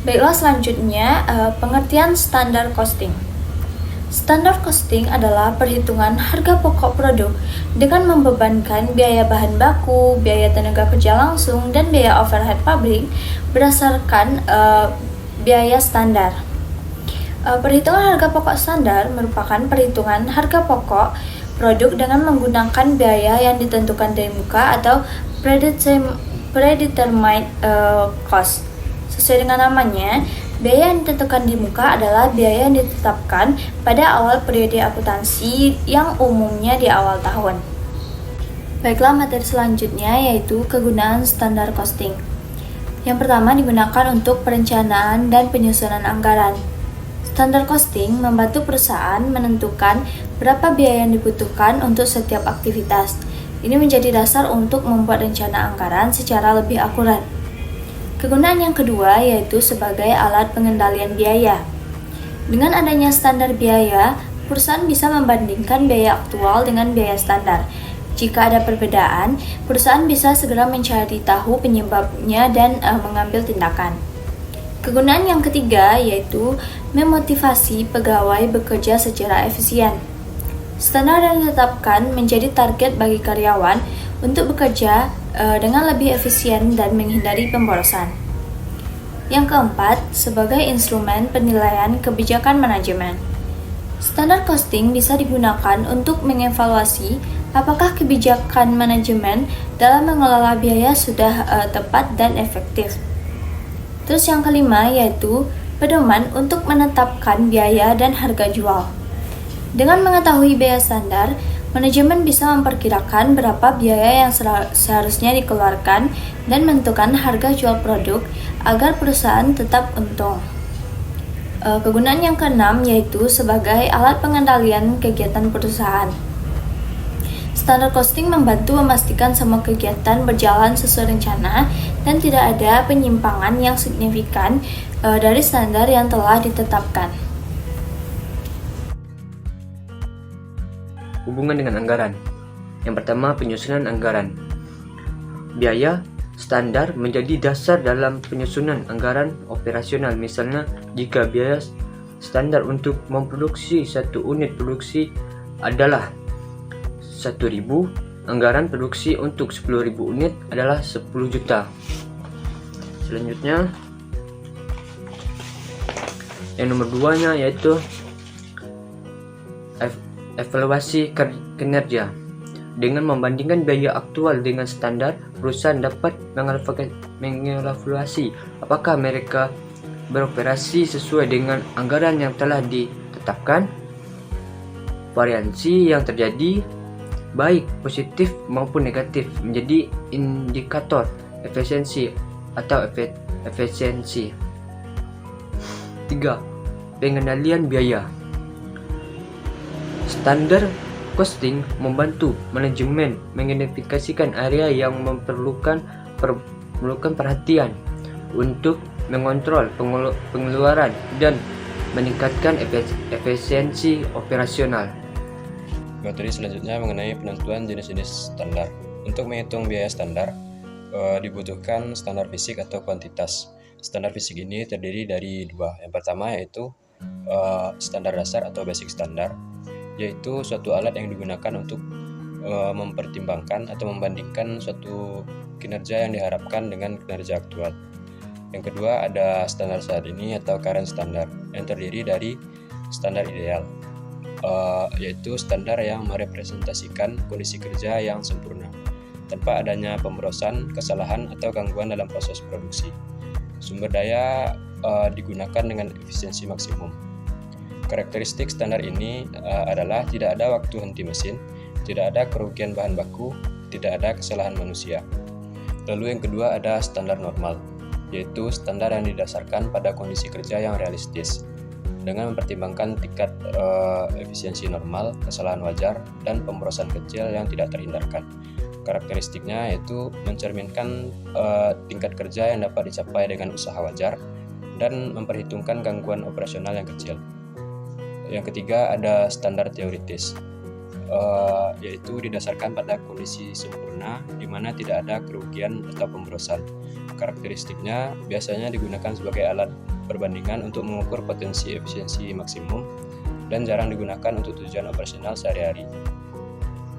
Baiklah, selanjutnya pengertian standar costing. Standar costing adalah perhitungan harga pokok produk dengan membebankan biaya bahan baku, biaya tenaga kerja langsung, dan biaya overhead pabrik berdasarkan biaya standar. Perhitungan harga pokok standar merupakan perhitungan harga pokok produk dengan menggunakan biaya yang ditentukan dari muka atau predetermined cost. Sesuai dengan namanya, biaya yang ditentukan di muka adalah biaya yang ditetapkan pada awal periode akuntansi yang umumnya di awal tahun. Baiklah, materi selanjutnya yaitu kegunaan standar costing. Yang pertama digunakan untuk perencanaan dan penyusunan anggaran. Standar costing membantu perusahaan menentukan berapa biaya yang dibutuhkan untuk setiap aktivitas. Ini menjadi dasar untuk membuat rencana anggaran secara lebih akurat. Kegunaan yang kedua yaitu sebagai alat pengendalian biaya. Dengan adanya standar biaya, perusahaan bisa membandingkan biaya aktual dengan biaya standar. Jika ada perbedaan, perusahaan bisa segera mencari tahu penyebabnya dan mengambil tindakan. Kegunaan yang ketiga yaitu memotivasi pegawai bekerja secara efisien. Standar yang ditetapkan menjadi target bagi karyawan untuk bekerja dengan lebih efisien dan menghindari pemborosan. Yang keempat, sebagai instrumen penilaian kebijakan manajemen. Standar costing bisa digunakan untuk mengevaluasi apakah kebijakan manajemen dalam mengelola biaya sudah tepat dan efektif. Terus yang kelima yaitu pedoman untuk menetapkan biaya dan harga jual. Dengan mengetahui biaya standar, manajemen bisa memperkirakan berapa biaya yang seharusnya dikeluarkan dan menentukan harga jual produk agar perusahaan tetap untung. Kegunaan yang keenam yaitu sebagai alat pengendalian kegiatan perusahaan. Standar costing membantu memastikan semua kegiatan berjalan sesuai rencana dan tidak ada penyimpangan yang signifikan dari standar yang telah ditetapkan. Hubungan dengan anggaran. Yang pertama, penyusunan anggaran. Biaya standar menjadi dasar dalam penyusunan anggaran operasional. Misalnya, jika biaya standar untuk memproduksi satu unit produksi adalah 1.000, anggaran produksi untuk 10.000 unit adalah 10 juta. Selanjutnya, yang nomor 2-nya yaitu evaluasi kinerja. Dengan membandingkan biaya aktual dengan standar, perusahaan dapat mengevaluasi apakah mereka beroperasi sesuai dengan anggaran yang telah ditetapkan. Variansi yang terjadi, baik positif maupun negatif, menjadi indikator efisiensi atau efisiensi. 3. Pengendalian biaya. Standar costing membantu manajemen mengidentifikasikan area yang memerlukan perhatian untuk mengontrol pengeluaran dan meningkatkan efisiensi operasional. Materi selanjutnya mengenai penentuan jenis-jenis standar. Untuk menghitung biaya standar, dibutuhkan standar fisik atau kuantitas. Standar fisik ini terdiri dari dua. Yang pertama yaitu standar dasar atau basic standar, yaitu suatu alat yang digunakan untuk mempertimbangkan atau membandingkan suatu kinerja yang diharapkan dengan kinerja aktual. Yang kedua ada standar saat ini atau current standard, yang terdiri dari standar ideal, yaitu standar yang merepresentasikan kondisi kerja yang sempurna tanpa adanya pemborosan, kesalahan, atau gangguan dalam proses produksi. Sumber daya digunakan dengan efisiensi maksimum. Karakteristik standar ini adalah tidak ada waktu henti mesin, tidak ada kerugian bahan baku, tidak ada kesalahan manusia. Lalu yang kedua ada standar normal, yaitu standar yang didasarkan pada kondisi kerja yang realistis, dengan mempertimbangkan tingkat efisiensi normal, kesalahan wajar, dan pemborosan kecil yang tidak terhindarkan. Karakteristiknya yaitu mencerminkan tingkat kerja yang dapat dicapai dengan usaha wajar dan memperhitungkan gangguan operasional yang kecil. Yang ketiga ada standar teoritis, yaitu didasarkan pada kondisi sempurna di mana tidak ada kerugian atau pemborosan. Karakteristiknya biasanya digunakan sebagai alat perbandingan untuk mengukur potensi efisiensi maksimum dan jarang digunakan untuk tujuan operasional sehari-hari.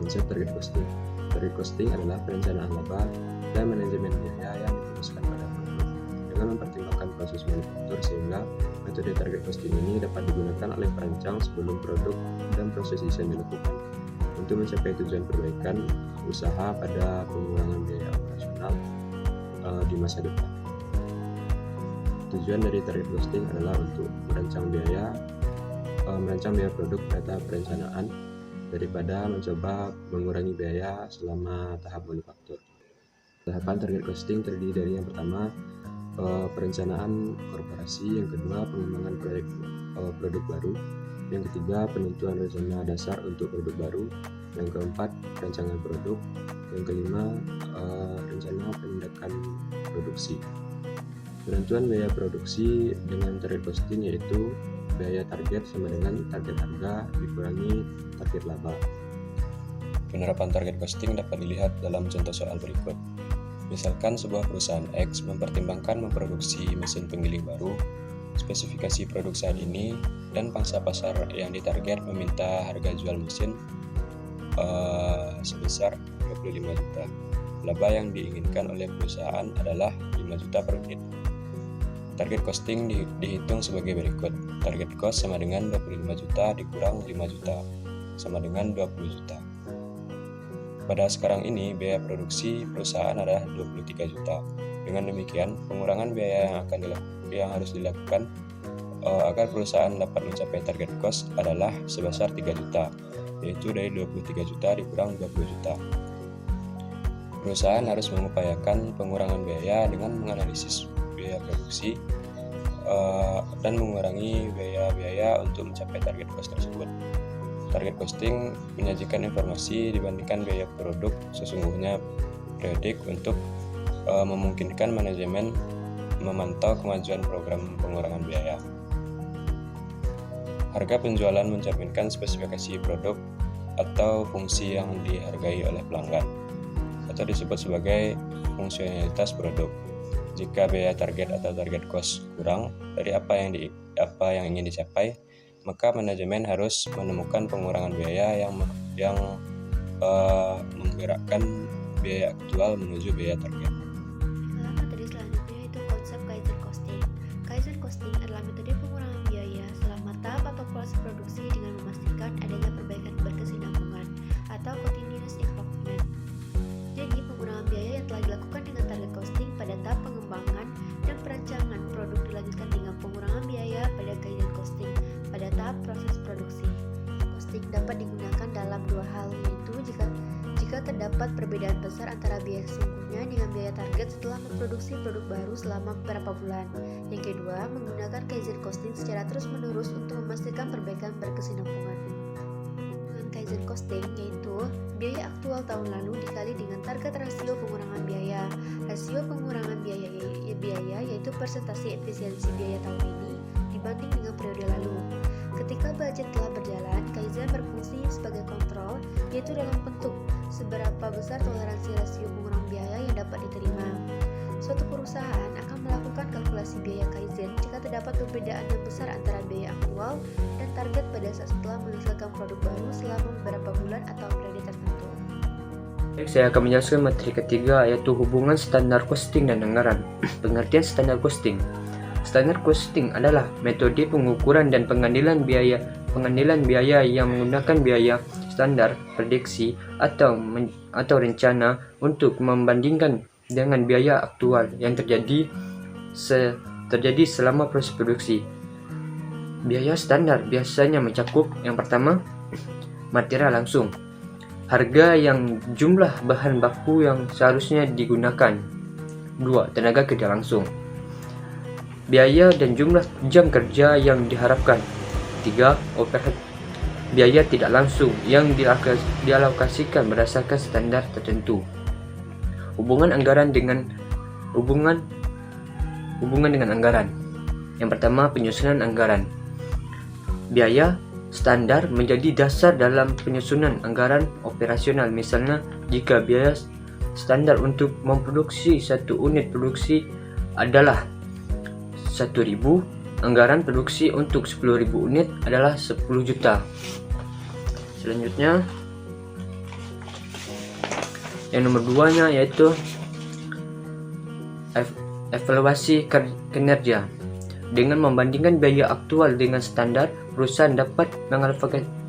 Konsep target costing. Target costing adalah perencanaan laba dan manajemen biaya yang difokuskan pada produk dengan mempertimbangkan proses manufaktur, sehingga metode target costing ini dapat digunakan oleh perancang sebelum produk dan proses desain dilakukan untuk mencapai tujuan perbaikan usaha pada pengurangan biaya operasional di masa depan. Tujuan dari target costing adalah untuk merancang biaya produk pada tahap perencanaan daripada mencoba mengurangi biaya selama tahap manufaktur. Tahapan target costing terdiri dari yang pertama perencanaan korporasi, yang kedua pengembangan produk baru, yang ketiga penentuan rencana dasar untuk produk baru, yang keempat rancangan produk, yang kelima rencana penindakan produksi. Penentuan biaya produksi dengan target costing yaitu biaya target sama dengan target harga dikurangi target laba. Penerapan target costing dapat dilihat dalam contoh soal berikut. Misalkan sebuah perusahaan X mempertimbangkan memproduksi mesin penggiling baru, spesifikasi produk saat ini, dan pangsa pasar yang ditarget meminta harga jual mesin sebesar 25 juta. Laba yang diinginkan oleh perusahaan adalah 5 juta per unit. Target costing dihitung sebagai berikut. Target cost sama dengan 25 juta dikurang 5 juta sama dengan 20 juta. Pada sekarang ini, biaya produksi perusahaan adalah 23 juta. Dengan demikian, pengurangan biaya yang harus dilakukan agar perusahaan dapat mencapai target cost adalah sebesar 3 juta, yaitu dari 23 juta dikurang 20 juta. Perusahaan harus mengupayakan pengurangan biaya dengan menganalisis biaya produksi dan mengurangi biaya-biaya untuk mencapai target cost tersebut. Target costing menyajikan informasi dibandingkan biaya produk sesungguhnya periodik untuk memungkinkan manajemen memantau kemajuan program pengurangan biaya. Harga penjualan mencerminkan spesifikasi produk atau fungsi yang dihargai oleh pelanggan, atau disebut sebagai fungsionalitas produk. Jika biaya target atau target cost kurang dari apa yang ingin dicapai, maka manajemen harus menemukan pengurangan biaya yang menggerakkan biaya aktual menuju biaya target. Materi selanjutnya yaitu konsep Kaizen Costing. Kaizen Costing adalah metode pengurangan biaya selama tahap atau proses produksi dengan memastikan adanya perbaikan berkesinambungan atau continuous improvement. Jadi, pengurangan biaya yang telah dilakukan dengan target costing pada tahap pengembangan dan perancangan produk dilanjutkan dengan pengurangan biaya pada Kaizen Costing pada tahap proses produksi. Costing dapat digunakan dalam dua hal, yaitu jika terdapat perbedaan besar antara biaya sesungguhnya dengan biaya target setelah memproduksi produk baru selama beberapa bulan. Yang kedua, menggunakan Kaizen Costing secara terus-menerus untuk memastikan perbaikan berkesinambungan. Dengan Kaizen Costing yaitu biaya aktual tahun lalu dikali dengan target rasio pengurangan biaya. Rasio pengurangan biaya yaitu persentase efisiensi biaya tahun ini dibanding dengan periode lalu. Ketika budget telah berjalan, Kaizen berfungsi sebagai kontrol, yaitu dalam bentuk seberapa besar toleransi rasio pengurangan biaya yang dapat diterima. Suatu perusahaan akan melakukan kalkulasi biaya Kaizen jika terdapat perbedaan yang besar antara biaya aktual dan target pada saat setelah menghasilkan produk baru selama beberapa bulan atau periode tertentu. Saya akan menjelaskan materi ketiga, yaitu hubungan standar costing dan anggaran. Pengertian standar costing. Standar costing adalah metode pengukuran dan pengambilan biaya yang menggunakan biaya standar, prediksi, atau rencana untuk membandingkan dengan biaya aktual yang terjadi selama proses produksi. Biaya standar biasanya mencakup yang pertama, material langsung, harga yang jumlah bahan baku yang seharusnya digunakan. 2. Tenaga kerja langsung, biaya dan jumlah jam kerja yang diharapkan. 3. Overhead, biaya tidak langsung yang dialokasikan berdasarkan standar tertentu. Hubungan dengan anggaran. Yang pertama, penyusunan anggaran. Biaya standar menjadi dasar dalam penyusunan anggaran operasional. Misalnya, jika biaya standar untuk memproduksi satu unit produksi adalah 1.000, anggaran produksi untuk 10.000 unit adalah 10 juta. Selanjutnya, yang nomor 2-nya yaitu evaluasi kinerja. Dengan membandingkan biaya aktual dengan standar, perusahaan dapat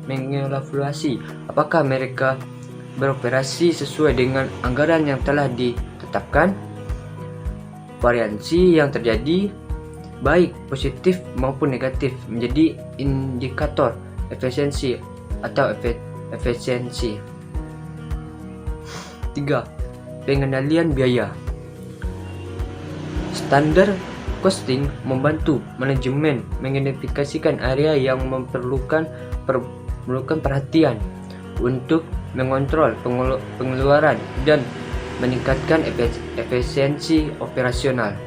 mengevaluasi apakah mereka beroperasi sesuai dengan anggaran yang telah ditetapkan. Variansi yang terjadi, baik positif maupun negatif, menjadi indikator efisiensi atau efisiensi. 3. Pengendalian biaya. Standar costing membantu manajemen mengidentifikasikan area yang memerlukan perhatian untuk mengontrol pengeluaran dan meningkatkan efisiensi operasional.